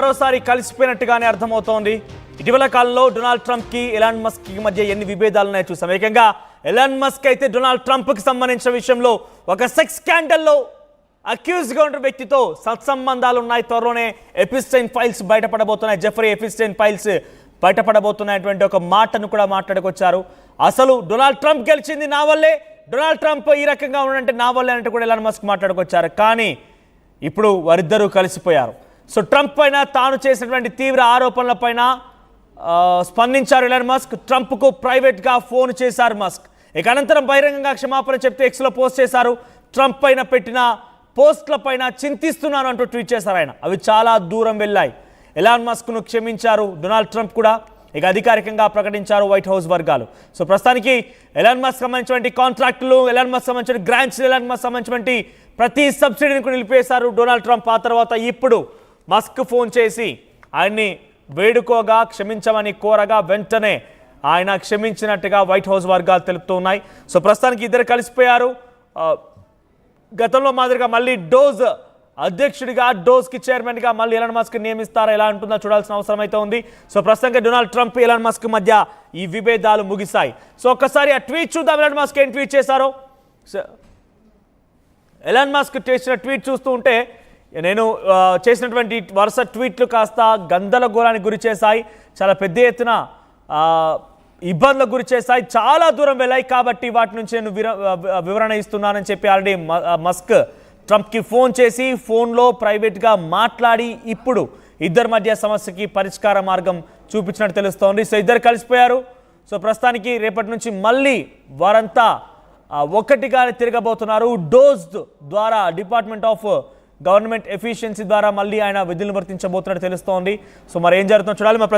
మరోసారి కలిసిపోయినట్టుగానే అర్థమవుతోంది. ఇటీవల కాలంలో డొనాల్డ్ ట్రంప్ కి ఎలాన్ మస్క్ కి మధ్య ఎన్ని విభేదాలు ఉన్నాయో చూసాం. ఏకంగా ఎలాన్ మస్క్ అయితే డొనాల్డ్ ట్రంప్ కి సంబంధించిన విషయంలో ఒక సెక్స్ స్కాండల్లో అక్యూజ్ గా ఉన్న వ్యక్తితో సత్సంబంధాలు ఉన్నాయి. త్వరలోనే ఎపిస్టైన్ ఫైల్స్ బయటపడబోతున్నాయి. జెఫ్రీ ఎపిస్టైన్ ఫైల్స్ బయటపడబోతున్నటువంటి ఒక మాటను కూడా మాట్లాడుకొచ్చారు. అసలు డొనాల్డ్ ట్రంప్ గెలిచింది నా వల్లే, డొనాల్డ్ ట్రంప్ ఈ రకంగా ఉన్నంటే నా వల్లే అంటే కూడా ఎలాన్ మస్క్ మాట్లాడుకొచ్చారు. కానీ ఇప్పుడు వారిద్దరూ కలిసిపోయారు. సో ట్రంప్ పైన తాను చేసినటువంటి తీవ్ర ఆరోపణల పైన స్పందించారు ఎలాన్ మస్క్. ట్రంప్కు ప్రైవేట్గా ఫోన్ చేశారు మస్క్. ఇక అనంతరం బహిరంగంగా క్షమాపణ చెప్తే ఎక్స్లో పోస్ట్ చేశారు. ట్రంప్ పైన పెట్టిన పోస్ట్ల పైన చింతిస్తున్నాను అంటూ ట్వీట్ చేశారు ఆయన. అవి చాలా దూరం వెళ్ళాయి. ఎలాన్ మస్క్ను క్షమించారు డొనాల్డ్ ట్రంప్ కూడా. ఇక అధికారికంగా ప్రకటించారు వైట్ హౌస్ వర్గాలు. సో ప్రస్తుతానికి ఎలాన్ మస్క్ సంబంధించినటువంటి కాంట్రాక్టులు, ఎలాన్ మస్క్ సంబంధించిన గ్రాంట్స్, ఎలాన్ మస్క్ సంబంధించినటువంటి ప్రతి సబ్సిడీని కూడా నిలిపేశారు డొనాల్డ్ ట్రంప్. ఆ తర్వాత ఇప్పుడు మస్క్ ఫోన్ చేసి ఆయన్ని వేడుకోగా క్షమించమని కోరగా వెంటనే ఆయన క్షమించినట్టుగా వైట్ హౌస్ వర్గాలు తెలుపుతూ ఉన్నాయి. సో ప్రస్తుతానికి ఇద్దరు కలిసిపోయారు. గతంలో మాదిరిగా మళ్ళీ డోజ్ అధ్యక్షుడిగా, డోజ్కి చైర్మన్గా మళ్ళీ ఎలాన్ మస్క్ నియమిస్తారా, ఎలా ఉంటుందో చూడాల్సిన అవసరం అయితే ఉంది. సో ప్రస్తుతంగా డొనాల్డ్ ట్రంప్, ఎలాన్ మస్క్ మధ్య ఈ విభేదాలు ముగిశాయి. సో ఒక్కసారి ఆ ట్వీట్ చూద్దాం. ఎలాన్ మస్క్ ఏం ట్వీట్ చేశారో. ఎలాన్ మస్క్ చేసిన ట్వీట్ చూస్తూ ఉంటే నేను చేసినటువంటి వరుస ట్వీట్లు కాస్త గందరగోళానికి గురి చేశాయి. చాలా పెద్ద ఎత్తున ఇబ్బందులకు గురి చేశాయి. చాలా దూరం వెళ్ళాయి. కాబట్టి వాటి నుంచి నేను వివరణ ఇస్తున్నానని చెప్పి ఆల్రెడీ మస్క్ ట్రంప్కి ఫోన్ చేసి ఫోన్లో ప్రైవేట్గా మాట్లాడి ఇప్పుడు ఇద్దరి మధ్య సమస్యకి పరిష్కార మార్గం చూపించినట్టు తెలుస్తోంది. సో ఇద్దరు కలిసిపోయారు. సో ప్రస్తుతానికి రేపటి నుంచి మళ్ళీ వారంతా ఒక్కటిగా తిరగబోతున్నారు. డోజ్ ద్వారా, డిపార్ట్మెంట్ ఆఫ్ గవర్నమెంట్ ఎఫిషియన్సీ ద్వారా మళ్ళీ ఆయన విధులు నిర్వర్తించబోతున్నట్టు తెలుస్తోంది. సో మరి ఏం జరుగుతుందో చూడాలి. మా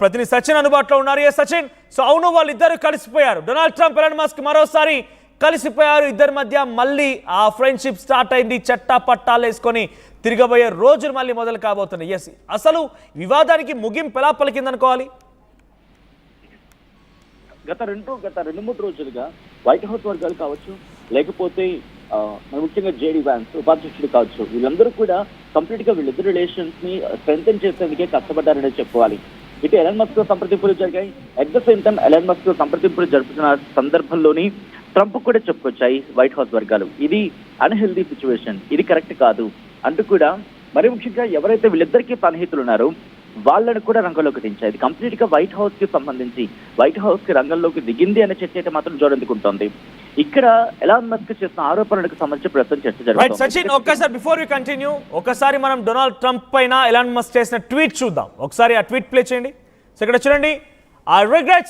ప్రతినిధి సచిన్ అందుబాటులో ఉన్నారు. ఏ సచిన్, సో అవును వాళ్ళిద్దరు కలిసిపోయారు. డొనాల్డ్ ట్రంప్, ఎలాన్ మస్క్ మరోసారి కలిసిపోయారు. ఇద్దరి మధ్య మళ్ళీ ఆ ఫ్రెండ్షిప్ స్టార్ట్ అయింది. చట్టా పట్టాలు వేసుకొని తిరగబోయే రోజులు మళ్ళీ మొదలు కాబోతున్నాయి. ఎస్, అసలు వివాదానికి ముగింపు ఎలా పలికిందనుకోవాలి? గత రెండు మూడు రోజులుగా వైట్ హౌస్ వర్గాలు కావచ్చు, లేకపోతే ముఖ్యంగా జేడీ వ్యాన్స్ ఉపాధ్యక్షుడు కావచ్చు, వీళ్ళందరూ కూడా కంప్లీట్ గా వీళ్ళిద్దరు రిలేషన్స్ ని స్ట్రెంథెన్ చేసేందుకే కష్టపడ్డారనే చెప్పుకోవాలి. ఇటు ఎలాన్ మస్క్ తో సంప్రదింపులు జరిగాయి. At the same time Elon Musk తో సంప్రదింపులు జరుపుతున్న సందర్భంలోని ట్రంప్ కూడా చెప్పుకొచ్చాయి వైట్ హౌస్ వర్గాలు, ఇది అన్హెల్దీ సిచ్యువేషన్, ఇది కరెక్ట్ కాదు అంటూ కూడా. మరి ముఖ్యంగా ఎవరైతే వీళ్ళిద్దరికీ సన్నిహితులు ఉన్నారో వాళ్ళని కూడా రంగంలోకి దించాయి. ఇది కంప్లీట్ గా వైట్ హౌస్ కి సంబంధించి, వైట్ హౌస్ కి రంగంలోకి దిగింది అనే చర్చ అయితే మాత్రం జోరందుకుంటోంది. ఇక్కడ ఎలాన్ మస్క్ చేసిన ఆరోపణలకు సంబంధించి ప్రస్తుతం చర్చ జరుగుతుంది. సచిన్, ఒక్కసారి బిఫోర్ వి కంటిన్యూ, ఒకసారి మనం డొనాల్డ్ ట్రంప్ పైన ఎలాన్ మస్క్ చేసిన ట్వీట్ చూద్దాం. ఒకసారి ఆ ట్వీట్ ప్లే చేయండి. సో ఇక్కడ చూడండి. I regret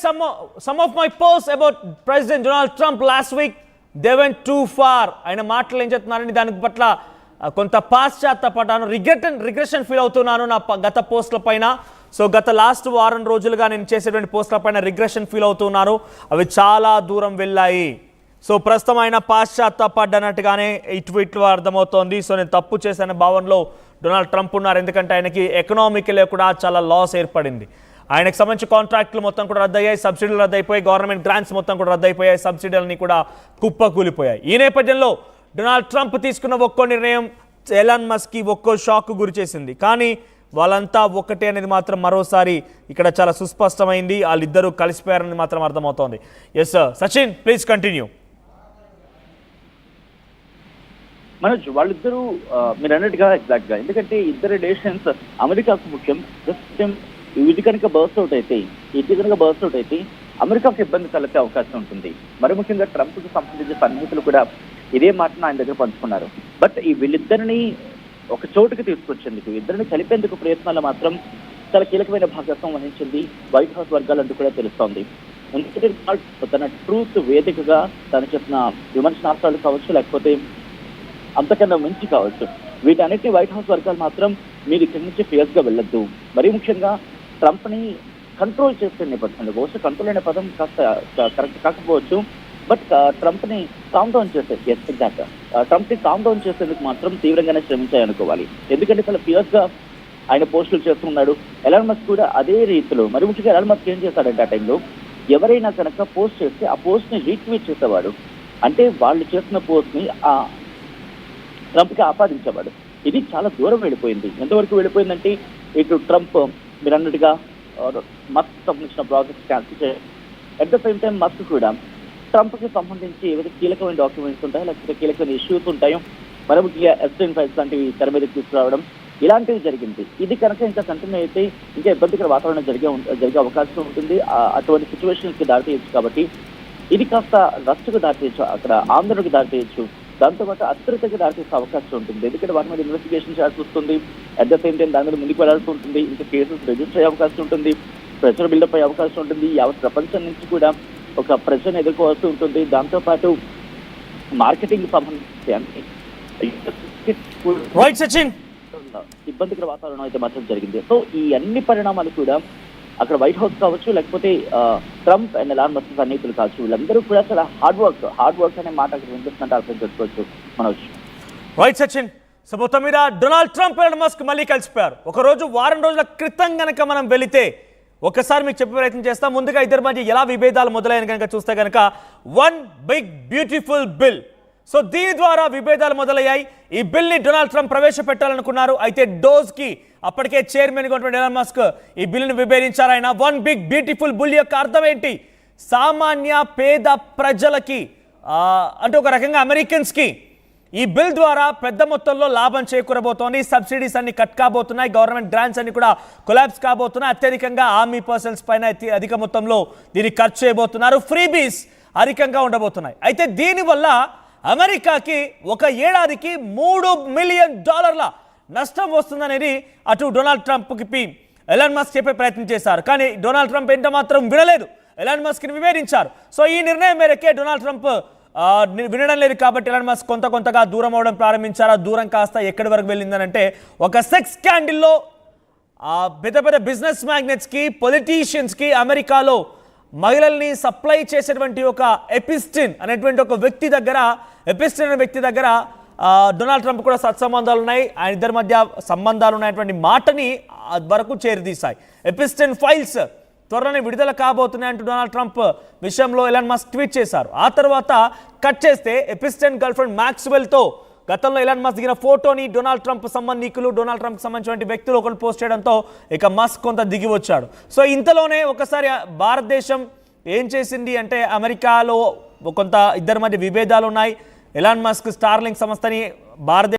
some of my posts about President Donald Trump last week. They went too far. ఆయన మాటలు ఏం చెప్తున్నారని దానికి పట్ల కొంత పాశ్చాత్తపడ్డాను, రిగ్రెషన్ ఫీల్ అవుతున్నాను నా గత పోస్టుల పైన. సో గత లాస్ట్ వారం రోజులుగా నేను చేసేటువంటి పోస్టుల పైన రిగ్రెషన్ ఫీల్ అవుతున్నాను, అవి చాలా దూరం వెళ్ళాయి. సో ప్రస్తుతం ఆయన పాశ్చాత్తపడ్డనట్టుగానే ఈ ట్వీట్లో అర్థమవుతోంది. సో నేను తప్పు చేసిన భావనలో డొనాల్డ్ ట్రంప్ ఉన్నారు. ఎందుకంటే ఆయనకి ఎకనామికలే కూడా చాలా లాస్ ఏర్పడింది. ఆయనకు సంబంధించి కాంట్రాక్టులు మొత్తం కూడా రద్దయ్యాయి, సబ్సిడీలు రద్దయిపోయాయి, గవర్నమెంట్ గ్రాంట్స్ మొత్తం కూడా రద్దయిపోయాయి, సబ్సిడీలన్నీ కూడా కుప్పకూలిపోయాయి. ఈ నేపథ్యంలో డొనాల్డ్ ట్రంప్ తీసుకున్న ఒక్కో నిర్ణయం ఎలాన్ మస్క్కి ఒక్కో షాక్ గురి చేసింది. కానీ వాళ్ళంతా ఒక్కటే అనేది మాత్రం మరోసారి ఇక్కడ చాలా సుస్పష్టమైంది. వాళ్ళిద్దరూ కలిసిపోయారని మాత్రం అర్థమవుతోంది. Yes sir, Sachin please continue. Manoj, వాళ్ళిద్దరూ మీరు అన్నట్టుగా ఎగ్జాక్ట్ గా, ఎందుకంటే ఇద్దరు రిలేషన్స్ అమెరికాకు ముఖ్యం. ఇది కనుక బర్స్ట్ అవుట్ అయితే అమెరికాకు ఇబ్బంది తలెత్తే అవకాశం ఉంటుంది. మరి ముఖ్యంగా ట్రంప్ కు సంబంధించిన సన్నిహితులు కూడా ఇదే మాటను ఆయన దగ్గర పంచుకున్నారు. బట్ ఈ వీళ్ళిద్దరిని ఒక చోటుకి తీసుకొచ్చేందుకు, ఇద్దరిని కలిపేందుకు ప్రయత్నాలు మాత్రం చాలా కీలకమైన భాగస్వామ్యం వహించింది వైట్ హౌస్ వర్గాలంటూ కూడా తెలుస్తోంది. ఎందుకంటే తన ట్రూత్ వేదికగా తను చెప్పిన విమర్శనార్థాలు కావచ్చు, లేకపోతే అంతకన్నా మించి కావచ్చు, వీటన్నిటిని వైట్ హౌస్ వర్గాలు మాత్రం మీరు ఇక్కడి నుంచి ఫియర్స్ గా వెళ్ళొద్దు, మరీ ముఖ్యంగా ట్రంప్ ని కంట్రోల్ చేసే నేపథ్యంలో, బహుశా కంట్రోల్ అనే పదం కాస్త కరెక్ట్ కాకపోవచ్చు, బట్ ట్రంప్ ని కామ్ డౌన్ ట్రంప్ ని కామ్ డౌన్ చేసేందుకు మాత్రం తీవ్రంగానే శ్రమించాయనుకోవాలి. ఎందుకంటే చాలా ఫియర్స్ గా ఆయన పోస్టులు చేస్తున్నాడు. ఎలాన్ మస్క్ కూడా అదే రీతిలో, మరి ముఖ్యంగా ఎలాన్ మస్క్ ఏం చేస్తాడంటే ఆ టైంలో ఎవరైనా కనుక పోస్ట్ చేస్తే ఆ పోస్ట్ ని రీట్వీట్ చేసేవాడు. అంటే వాళ్ళు చేసిన పోస్ట్ ని ట్రంప్కి ఆపాదించేవాడు. ఇది చాలా దూరం వెళ్ళిపోయింది. ఎంతవరకు వెళ్ళిపోయిందంటే ఇటు ట్రంప్ మీరు అన్నట్టుగా మస్క్ సంబంధించిన ప్రాజెక్ట్స్ క్యాన్సిల్ చేయాలి. At the same time Musk కూడా ట్రంప్కి సంబంధించి ఏవైతే కీలకమైన డాక్యుమెంట్స్ ఉంటాయో లేకపోతే కీలకమైన ఇష్యూస్ ఉంటాయో మరి ముఖ్యంగా ఎస్టైన్ ఫైల్స్ లాంటివి తెర మీదకి తీసుకురావడం ఇలాంటివి జరిగింది. ఇది కనుక ఇంకా కంటిన్యూ అయితే ఇంకా ఇబ్బందికర వాతావరణం జరిగే అవకాశం ఉంటుంది. అటువంటి సిచ్యువేషన్స్ కి దారితీయచ్చు. కాబట్టి ఇది కాస్త రస్టుకు దారితీయచ్చు, అక్కడ ఆందోళనకు దారితీయచ్చు, దాంతోపాటు అస్థిరతకి దారితీసే అవకాశం ఉంటుంది. ఎందుకంటే వాటి మీద ఇన్వెస్టిగేషన్ చేయాల్సి వస్తుంది. అట్ ద సేమ్ టైం దాని మీద ముందుకు వెళ్లాల్సి ఉంటుంది. ఇంకా కేసెస్ రిజిస్టర్ అయ్యే అవకాశం ఉంటుంది, ప్రెషర్ బిల్డప్ అయ్యే అవకాశం ఉంటుంది. యావత్ ప్రపంచం నుంచి కూడా ఒక ప్రెషర్ని ఎదుర్కోవాల్సి ఉంటుంది. దాంతోపాటు మార్కెటింగ్ సంబంధించి సచిన్ ఇబ్బందికర వాతావరణం అయితే మాత్రం జరిగింది. సో ఈ అన్ని పరిణామాలు కూడా అక్కడ వైట్ హౌస్ కావచ్చు, లేకపోతే ట్రంప్ అండ్ ఎలాన్ మస్క్ సన్నిహితులు కావచ్చు, వీళ్ళందరూ కూడా చాలా హార్డ్ వర్క్ అనే మాట అక్కడ వినిపిస్తున్నట్టు అర్థం చేసుకోవచ్చు మనోజ్. రైట్ సచిన్. సో మొత్తం మీద డొనాల్డ్ ట్రంప్ ఎలాన్ మస్క్ మళ్ళీ కలిసిపోయారు. ఒకరోజు వారం రోజుల క్రితం కనుక మనం వెళితే ఒకసారి మీకు చెప్పే ప్రయత్నం చేస్తాం. ముందుగా ఇద్దరి మధ్య ఎలా విభేదాలు మొదలైన కనుక చూస్తే కనుక one big beautiful bill. So దీని ద్వారా విభేదాలు మొదలయ్యాయి. ఈ బిల్ని డొనాల్డ్ ట్రంప్ ప్రవేశపెట్టాలనుకున్నారు. అయితే డోజ్కి అప్పటికే చైర్మన్ ఉన్నటువంటి ఎలాన్ మస్క్ ఈ బిల్లును విభేదించారు. ఆయన వన్ బిగ్ బ్యూటిఫుల్ బిల్ యొక్క అర్థం ఏంటి? సామాన్య పేద ప్రజలకి అంటే ఒక రకంగా అమెరికన్స్కి ఈ బిల్ ద్వారా పెద్ద మొత్తంలో లాభం చేకూరబోతోంది. సబ్సిడీస్ అన్ని కట్ కాబోతున్నాయి, గవర్నమెంట్ గ్రాంట్స్ అన్ని కూడా కొలాప్స్ కాబోతున్నాయి. అత్యధికంగా ఆర్మీ పర్సన్స్ పైన అధిక మొత్తంలో దీన్ని ఖర్చు చేయబోతున్నారు. ఫ్రీబీస్ అధికంగా ఉండబోతున్నాయి. అయితే దీనివల్ల అమెరికాకి ఒక ఏడాదికి $3 మిలియన్ నష్టం వస్తుందనేది అటు డొనాల్డ్ ట్రంప్కి ఎలాన్ మస్క్ చెప్పే ప్రయత్నం చేశారు. కానీ డొనాల్డ్ ట్రంప్ ఎంత మాత్రం వినలేదు, ఎలాన్ మస్క్ని వివేదించారు. సో ఈ నిర్ణయం మేరకే డొనాల్డ్ ట్రంప్ వినడం లేదు కాబట్టి ఎలాన్ మస్క్ కొంతగా దూరం అవడం ప్రారంభించారు. ఆ దూరం కాస్త ఎక్కడి వరకు వెళ్ళిందనంటే ఒక సెక్స్ స్కాండిల్లో పెద్ద బిజినెస్ మ్యాగ్నెట్స్కి, పొలిటీషియన్స్కి అమెరికాలో మహిళల్ని సప్లై చేసేటువంటి ఒక ఎపిస్టిన్ అనేటువంటి ఒక వ్యక్తి దగ్గర డొనాల్డ్ ట్రంప్ కూడా సత్సంబంధాలు ఉన్నాయి. ఆయన ఇద్దరి మధ్య సంబంధాలు ఉన్నటువంటి మాటని వరకు చేరిదీశాయి. ఎపిస్టిన్ ఫైల్స్ త్వరలోనే విడుదల కాబోతున్నాయి అంటూ డొనాల్డ్ ట్రంప్ విషయంలో ఎలాన్ మస్క్ ట్వీట్ చేశారు. ఆ తర్వాత కట్ చేస్తే ఎపిస్టిన్ గర్ల్ ఫ్రెండ్ మ్యాక్స్వెల్తో గతంలో ఎలాన్ మస్క్ దిగిన ఫోటోని డొనాల్డ్ ట్రంప్ సంబంధికులు, డొనాల్డ్ ట్రంప్ సంబంధించిన వ్యక్తులు ఒకరు పోస్ట్ చేయడంతో ఇక మస్క్ కొంత దిగి వచ్చాడు. సో ఇంతలోనే ఒకసారి భారతదేశం ఏం చేసింది అంటే అమెరికాలో కొంత ఇద్దరి మధ్య విభేదాలు ఉన్నాయి. ఎలాన్ మస్క్ స్టార్లింక్ సంస్థని భారతదేశం